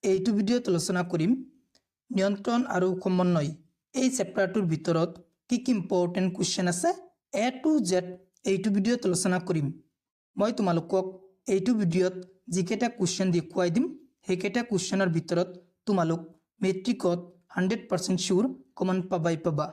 এইটো ভিডিঅ'ত আলোচনা কৰিম নিয়ন্ত্ৰণ আৰু সমন্বয় এই চেপ্টাৰটোৰ ভিতৰত কি কি ইম্পৰ্টেণ্ট কুৱেশ্যন আছে এ টু জেড এইটো ভিডিঅ'ত আলোচনা কৰিম মই তোমালোকক এইটো ভিডিঅ'ত যিকেইটা কুৱেশ্যন দেখুৱাই দিম সেইকেইটা কুৱেশ্যনৰ ভিতৰত তোমালোক মেট্ৰিকত 100% শিওৰ কমন পাবা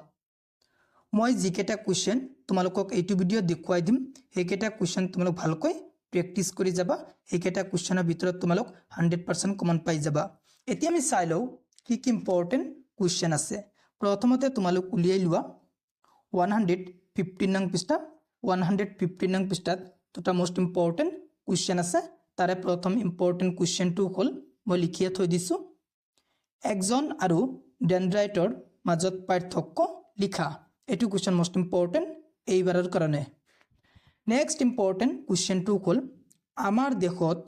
মই যিকেইটা কুৱেশ্যন তোমালোকক এইটো ভিডিঅ'ত দেখুৱাই দিম সেইকেইটা কুৱেশ্যন তোমালোক ভালকৈ প্ৰেক্টিছ কৰি যাবা সেইকেইটা কুৱেশ্যনৰ ভিতৰত তোমালোক 100% কমন পাই যাবা এতিয়া আমি চাই লও কি কি ইম্পৰ্টেণ্ট কুৱেশ্যন আছে প্ৰথমতে তোমালোক উলিয়াই লোৱা 115 নং পৃষ্ঠা 115 নং পৃষ্ঠাত দুটা মোস্ট ইম্পৰ্টেণ্ট কুৱেশ্যন আছে তাৰে প্ৰথম ইম্পৰ্টেণ্ট কুৱেশ্যনটো হ'ল মই লিখিয়া থৈ দিছো একজন আৰু ডেনড্ৰাইটৰ মাজত পাৰ্থক্য লিখা এটো কুৱেশ্যন মোস্ট ইম্পৰ্টেণ্ট এইবাৰৰ কাৰণে নেক্সট ইম্পৰ্টেণ্ট কুৱেশ্যনটো হ'ল আমাৰ দেশত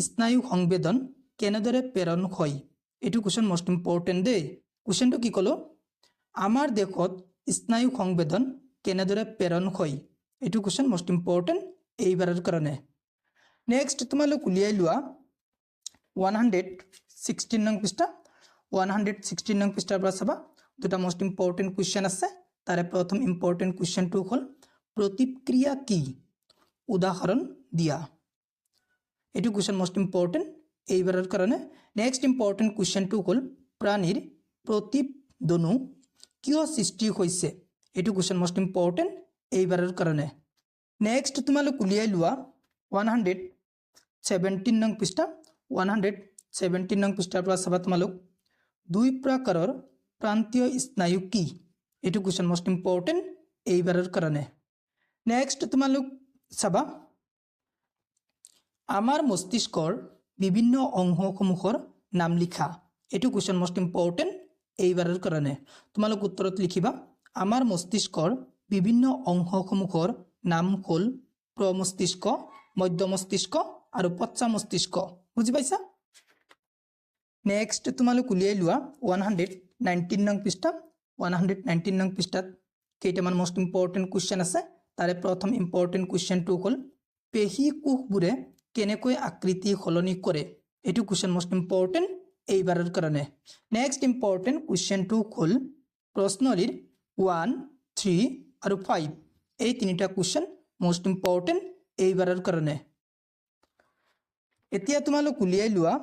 স্নায়ু সংবেদন কেনেদৰে প্ৰেৰণ হয় এটো কুৱেশ্যন মোস্ট ইম্পৰ্টেণ্ট দে কুৱেশ্যনটো কি কলো আমাৰ দেশত স্নায়ু সংবেদন কেনেদৰে প্ৰেৰণ হয় এটো কুৱেশ্যন মোস্ট ইম্পৰ্টেণ্ট এইবাৰৰ কাৰণে নেক্সট তোমালোক উলিয়াই লোৱা 116 নং পৃষ্ঠা 116 নং পৃষ্ঠাৰ পৰা চাবা দুটা মোস্ট ইম্পৰ্টেণ্ট কুৱেশ্যন আছে তাৰে প্ৰথম ইম্পৰ্টেণ্ট কুৱেশ্যনটো হ'ল প্ৰতিক্ৰিয়া কি উদাহৰণ দিয়া এটো কুৱেশ্যন মোস্ট ইম্পৰ্টেণ্ট এইবাৰৰ কাৰণে নেক্সট ইম্পৰ্টেণ্ট কুৱেশ্যনটো হ'ল প্ৰাণীৰ প্ৰতিদ্বন্দ্বনু কিয় সৃষ্টি হৈছে এটো কুৱেশ্যন মোস্ট ইম্পৰ্টেণ্ট এইবাৰৰ কাৰণে নেক্সট তোমালোক উলিয়াই লোৱা 117 নং পৃষ্ঠা 117 নং পৃষ্ঠাৰ পৰা চাবা তোমালোক দুই প্ৰকাৰৰ প্ৰান্তীয় স্নায়ু কি এটো কুৱেশ্যন মোস্ট ইম্পৰ্টেণ্ট এইবাৰৰ কাৰণে নেক্সট তোমালোক চাবা আমাৰ মস্তিষ্কৰ বিভিন্ন অংশসমূহৰ নাম লিখা এটো কুৱেশ্যন মোস্ট ইম্পৰ্টেণ্ট এইবাৰৰ কাৰণে তোমালোক উত্তৰত লিখিবা আমাৰ মস্তিষ্কৰ বিভিন্ন অংশসমূহৰ নাম হ'ল প্ৰমস্তিষ্ক মধ্য মস্তিষ্ক আৰু পশ্চ মস্তিষ্ক বুজি পাইছা নেক্সট তোমালোক উলিয়াই লোৱা 119 নং পৃষ্ঠা 119 নং পৃষ্ঠাত কেইটামান মোস্ট ইম্পৰ্টেণ্ট কুৱেশ্যন আছে তাৰে প্ৰথম ইম্পৰ্টেণ্ট কুৱেশ্যনটো হ'ল পেশী কোষবোৰে কেনেকৈ আকৃতি সলনি কৰে এটো কুৱেশ্যন মোস্ট ইম্পৰ্টেণ্ট এইবাৰৰ কাৰণে নেক্সট ইম্পৰ্টেণ্ট কুৱেশ্যনটো হ'ল প্ৰশ্নলীৰ 1 3 আৰু 5 এই তিনিটা কুৱেশ্যন মোস্ট ইম্পৰ্টেণ্ট এইবাৰৰ কাৰণে এতিয়া তোমালোক উলিয়াই লোৱা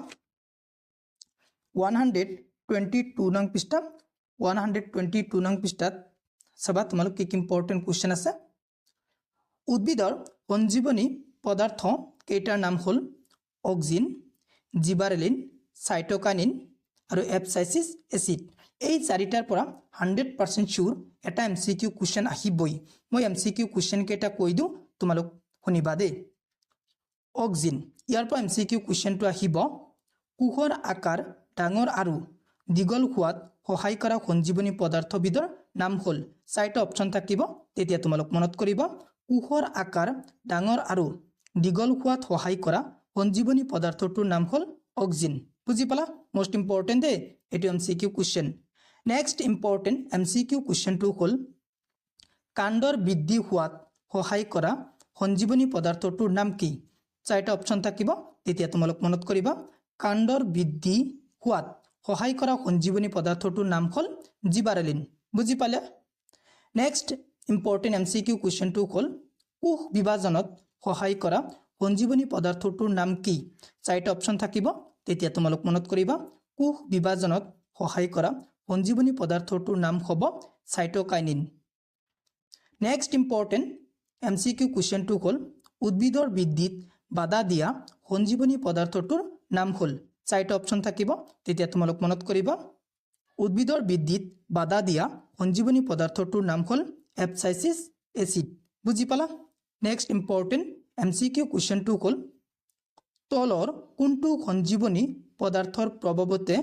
122 নং পৃষ্ঠা 122 নং পৃষ্ঠাত চাবা তোমালোক কি ইম্পৰ্টেণ্ট কুৱেশ্যন আছে উদ্ভিদৰ সঞ্জীৱনী পদাৰ্থ কেইটাৰ নাম হ'ল অক্সিন জিবাৰেলিন সাইটোকাইনিন আৰু এপসাইচিছ এচিড এই চাৰিটাৰ পৰা 100% শিওৰ এটা এমসিকিউ কুৱেশ্যন আহিবই মই এমসিকিউ কুৱেশ্যন কেইটা কৈ দিও তোমালোক শুনিবা দে অক্সিন ইয়াৰ পৰা এমসিকিউ কুৱেশ্যনটো আহিব কোষৰ আকাৰ ডাঙৰ আৰু দীঘল হোৱাত সহায় কৰা সঞ্জীৱনী পদাৰ্থবিধৰ নাম হ'ল চাৰিটা অপচন থাকিব তেতিয়া তোমালোক মনত কৰিবা কোষৰ আকাৰ ডাঙৰ আৰু দীঘল হোৱাত সহায় কৰা সঞ্জীৱনী পদাৰ্থটোৰ নাম হ'ল অক্সিন বুজি পালা মোস্ট ইম্পৰ্টেণ্ট দে এটো MCQ question next important MCQ কুৱেশ্যনটো হ'ল কাণ্ডৰ বৃদ্ধি হোৱাত সহায় কৰা সঞ্জীৱনী পদাৰ্থটোৰ নাম কি চাৰিটা অপচন থাকিব তেতিয়া তোমালোক মনত কৰিবা কাণ্ডৰ বৃদ্ধি হোৱাত সহায় কৰা সঞ্জীৱনী পদাৰ্থটোৰ নাম হ'ল জিবাৰেলিন বুজি পালে নেক্সট ইম্পৰ্টেণ্ট এমসিকিউ কুৱেশ্যনটো হ'ল কোষ বিভাজনত সহায় কৰা সঞ্জীৱনী পদাৰ্থটোৰ নাম কি চাৰিটা অপচন থাকিব তেতিয়া তোমালোক মনত কৰিবা কোষ বিভাজনত সহায় কৰা সঞ্জীৱনী পদাৰ্থটোৰ নাম হ'ব সাইটোকাইনিন নেক্সট ইম্পৰ্টেণ্ট এমসিকিউ কুৱেশ্যনটো হ'ল উদ্ভিদৰ বৃদ্ধিত বাধা দিয়া সঞ্জীৱনী পদাৰ্থটোৰ নাম হ'ল চাৰিটা অপচন থাকিব তেতিয়া তোমালোক মনত কৰিবা উদ্ভিদৰ বৃদ্ধিত বাধা দিয়া সঞ্জীৱনী পদাৰ্থটোৰ নাম হ'ল এপসাইচিছ এচিড বুজি পালা নেক্সট ইম্পৰ্টেণ্ট এমসিকিউ কুৱেশ্যনটো হ'ল তলৰ কোনটো সঞ্জীৱনী পদাৰ্থৰ প্ৰভাৱতে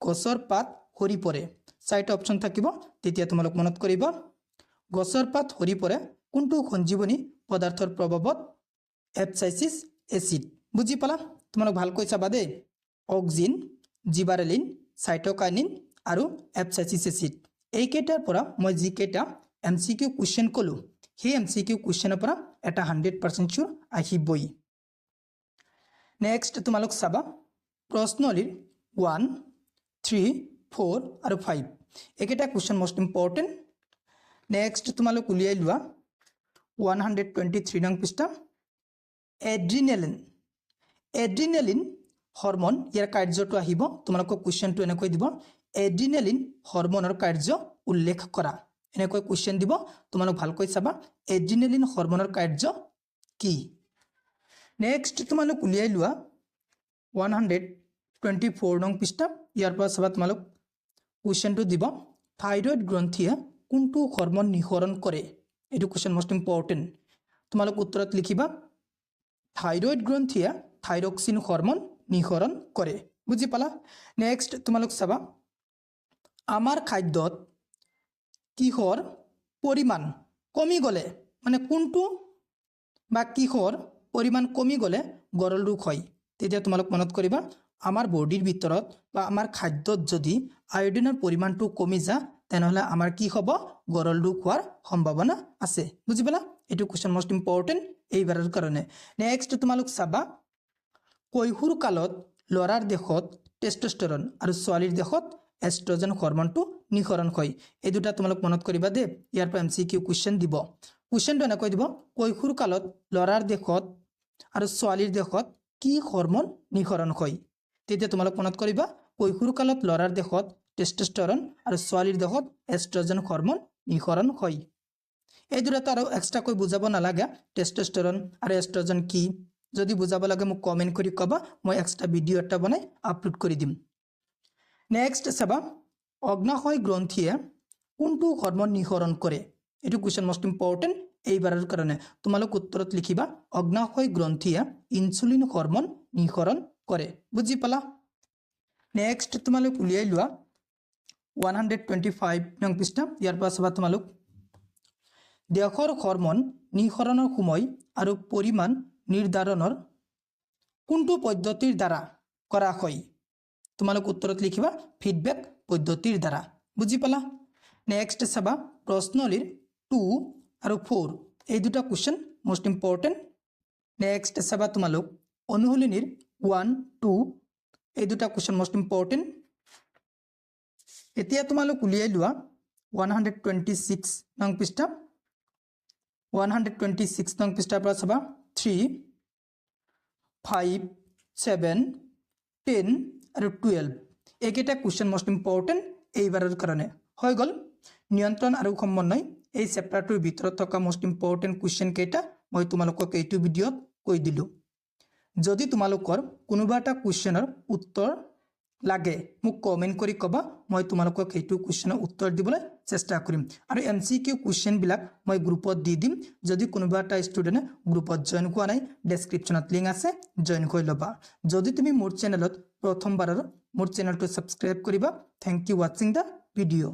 গছৰ পাত সৰি পৰে চাৰিটা অপচন থাকিব তেতিয়া তোমালোক মনত কৰিবা গছৰ পাত সৰি পৰে কোনটো সঞ্জীৱনী পদাৰ্থৰ প্ৰভাৱত এপসাইচিছ এচিড বুজি পালা তোমালোক ভালকৈ চাবা দে অক্সিন জিবাৰেলিন সাইটোকাইনিন আৰু এপসাইচিছ এচিড এই কেইটাৰ পৰা মই যি কেইটা এমসিকিউ কুৱেশ্যন কলো সেই এমসিকিউ কুৱেশ্যনৰ পৰা এটা 100% শিওৰ আহিবই নেক্সট তোমালোক চাবা প্ৰশ্নলীৰ 1 3 4 আৰু 5 একেটা কোৱেশ্চন মোস্ট ইম্পৰ্টেন্ট নেক্সট তোমালোক উলিয়াই লোৱা 123 নং পৃষ্ঠা এড্ৰিনেলিন হৰমন ইয়াৰ কাৰ্যটো আহিব তোমালোকক কোৱেশ্চনটো এনেকৈ দিব এড্ৰিনেলিন হৰমনৰ কাৰ্য উল্লেখ কৰা এনেকৈ কোৱেশ্চন দিব তোমালোক ভালকৈ চাবা এড্ৰিনেলিন হৰমনৰ কাৰ্য কি নেক্সট তোমালোক উলিয়াই লোৱা 124 নং পৃষ্ঠা ইয়াৰ পৰা চাবা তোমালোক কোৱেশ্চনটো দিব থাইৰয়েড গ্ৰন্থিয়ে কোনটো হৰমন নিঃসৰণ কৰে এটো কোৱেশ্চন মোস্ট ইম্পৰ্টেন্ট তোমালোক উত্তৰত লিখিবা থাইৰয়েড গ্ৰন্থিয়ে থাইৰক্সিন হৰমন নিঃসৰণ কৰে বুজি পালা নেক্সট তোমালোক চাবা আমাৰ খাদ্যত কিহৰ পৰিমাণ কমি গলে মানে কোনটো বা কিহৰ পৰিমাণ কমি গলে গৰল ৰোগ হয় তেতিয়া তোমালোক মনত কৰিবা আমাৰ বডিৰ ভিতৰত বা আমাৰ খাদ্যত যদি আয়োডিনৰ পৰিমাণটো কমি যায় তেনেহলে আমাৰ কি হ'ব গৰল ৰোগ হোৱাৰ সম্ভাৱনা আছে বুজি পালা এটো কোৱেশ্চন মোস্ট ইম্পৰ্টেন্ট এইবাৰৰ কাৰণে নেক্সট তোমালোক চাবা কৈশোৰ কালত লৰাৰ দেহত টেস্টোস্টেৰন আৰু ছোৱালীৰ দেহত এষ্ট্ৰজেন হৰমনটো নিঃসৰণ হয় এই দুটা তোমালোক মনত কৰিবা দে ইয়াৰ পৰা এমসিকিউ কোৱেশ্চন দিব কোৱেশ্চনটো এনেকৈ দিব কৈশোৰ কালত লৰাৰ দেহত আৰু ছোৱালীৰ দেহত কি হৰমন নিঃসৰণ হয় তেতিয়া তোমালোক মনত কৰিবা কৈশোৰ কালত লৰাৰ দেহত টেস্টোস্টেৰন আৰু ছোৱালীৰ দেহত এষ্ট্ৰজেন হৰমন নিঃসৰণ হয় এই দুটা আৰু এক্সট্ৰাকৈ বুজাব নালাগে টেস্টোস্টেৰন আৰু এষ্ট্ৰজেন কি যদি বুজাব লাগে মোক কমেন্ট কৰি কবা মই এক্সট্ৰা ভিডিও এটা বনাই আপলোড কৰি দিম নেক্সট চাবা অগ্নাশয় গ্ৰন্থিয়ে কোনটো হৰমন নিঃসৰণ কৰে এটো কোৱেশ্চন মোস্ট ইম্পৰ্টেন্ট এইবাৰৰ কাৰণে তোমালোক উত্তৰত লিখিবা অগ্নাশয় গ্ৰন্থিয়ে ইনসুলিন হৰমন নিঃসৰণ কৰে বুজি পালা নেক্সট তোমালোক উলিয়াই লোৱা 125 নং পৃষ্ঠা ইয়াৰ পৰা চাবা তোমালোক দেহৰ হৰমন নিঃসৰণৰ সময় আৰু পৰিমাণ নিৰ্ধাৰণৰ কোনটো পদ্ধতিৰ দ্বাৰা কৰা হয় তোমালোক উত্তৰত লিখিবা ফিডব্যাক পদ্ধতিৰ দ্বাৰা বুজি পালা নেক্সট চাবা প্ৰশ্নলীৰ 2 আৰু 4 এই দুটা কোৱেশ্চন মোস্ট ইম্পৰ্টেন্ট নেক্সট চাবা তোমালোক অনুশীলনীৰ 1 2 এই দুটা কোৱেশ্চন মোস্ট ইম্পৰ্টেন্ট এতিয়া তোমালোক উলিয়াই লোৱা 126 নং পৃষ্ঠা 126 নং পৃষ্ঠাৰ পৰা চাবা 3 5 7 10 আৰু 12 একেটা কোৱেশ্চন মোস্ট ইম্পৰ্টেন্ট এইবাৰৰ কাৰণে হৈ গল নিয়ন্ত্ৰণ আৰু সমন্বয় এই চেপ্টাৰটোৰ ভিতৰত থকা মোস্ট ইম্পৰ্টেন্ট কোৱেশ্চন কেইটা মই তোমালোকক এইটো ভিডিঅত কৈ দিলো যদি তোমালোকৰ কোনোবা এটা কোৱেশ্চনৰ উত্তৰ লাগে মোক কমেন্ট কৰি কবা মই তোমালোকক এইটো কোৱেশ্চনৰ উত্তৰ দিবলৈ চেষ্টা কৰিম আৰু এমসিকিউ কোৱেশ্চন বিলাক মই গ্ৰুপত দি দিম যদি কোনোবা এটা ষ্টুডেন্টে গ্ৰুপত জয়েন কৰা নাই ডেসক্ৰিপচনত লিংক আছে জয়েন কৰি লবা যদি তুমি মোৰ চেনেলত প্ৰথমবাৰৰ মোৰ চেনেলটো সাবস্ক্ৰাইব কৰিবা thank you watching the video